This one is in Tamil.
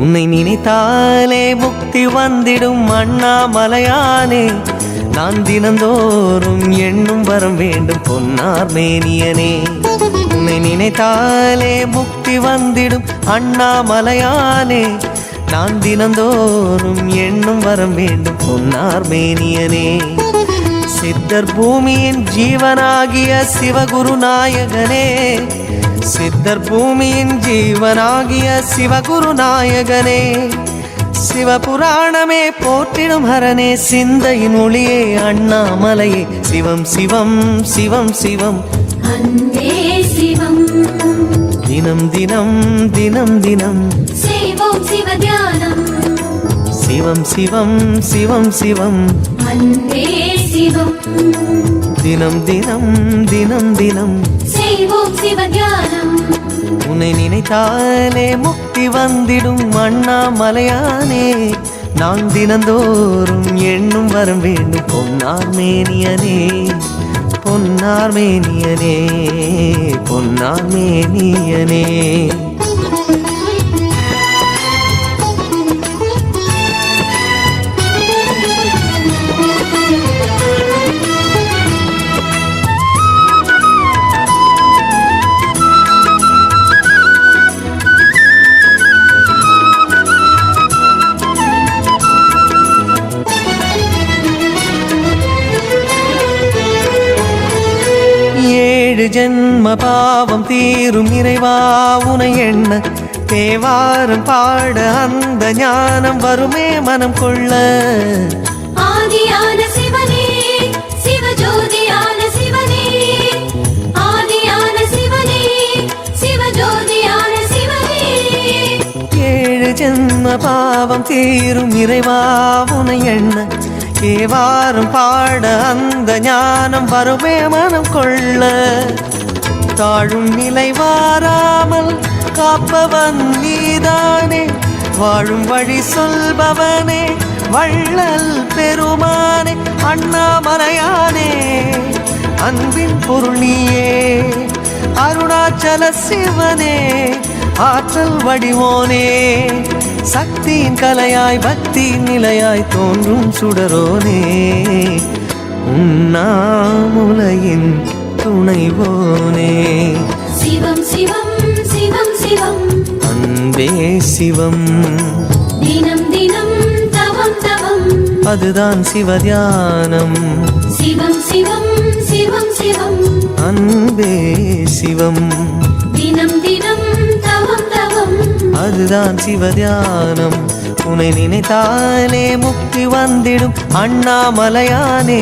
உன்னை நினைத்தாலே முக்தி வந்திடும் அண்ணாமலையானே. நான் தினந்தோறும் எண்ணும் வரம் வேண்டும் பொன்னார் மேனியனே. உன்னை நினைத்தாலே முக்தி வந்திடும் அண்ணாமலையானே. நான் தினந்தோறும் எண்ணும் வரம் வேண்டும் பொன்னார் மேனியனே. சித்தர் பூமியின் ஜீவனாகிய சிவகுரு நாயகனே. சித்தர் பூமியின் ஜீவனாகிய சிவகுரு நாயகனே. சிவபுராணமே போற்றிடும் ஹரனே. சிந்தையின் ஒளியே அண்ணாமலையே. சிவம் சிவம் சிவம் சிவம் அன்பே சிவம். தினம் தினம் தினம் தினம் செய்வோம் சிவ தியானம். சிவம் சிவம் சிவம் சிவம் அன்பே சிவம். தினம் தினம் தினம் தினம் செய்வோம் சிவ தியானம். உன்னை நினைத்தாலே முக்தி வந்திடும் அண்ணாமலையானே. நான் தினந்தோறும் எண்ணும் வரம் வேண்டும் பொன்னார் மேனியனே. பொன்னார் மேனியனே பொன்னார் மேனியனே. ஜென்ம பாவம் தீரும் இறைவா உனை எண்ண. தேவாரம் பாட அந்த ஞானம் வருமே மனம் கொள்ள. ஆதியான சிவனே சிவஜோதியான சிவனே. ஆதியான சிவனே சிவஜோதியான சிவனே. 7 ஜென்ம பாவம் தீரும் இறைவா உனை எண்ண. தேவாரம் பாட அந்த ஞானம் வருமே மனம் கொள்ள. தாழும் நிலை வாராமல் காப்பவன் நீதானே. வாழும் வழி சொல்பவனே வள்ளல் பெருமானே. அண்ணாமலையானே அன்பின் பொருள் நீயே. அருணாச்சல சிவனே ஆற்றல் வடிவோனே. சக்தியின் கலையாய் பக்தியின் நிலையாய் தோன்றும் சுடரோனே. உண்ணாமுலையின் துணைவோனே. சிவம் சிவம் சிவம் சிவம் அன்பே சிவம். தினம் தினம் தவம் தவம் அதுதான் சிவதியானம். சிவம் சிவம் சிவம் சிவம் அன்பே சிவம். தினம் தினம் தவம் தவம் அதுதான் சிவதியானம். உன்னை நினைத்தாலே முக்தி வந்திடும் அண்ணாமலையானே.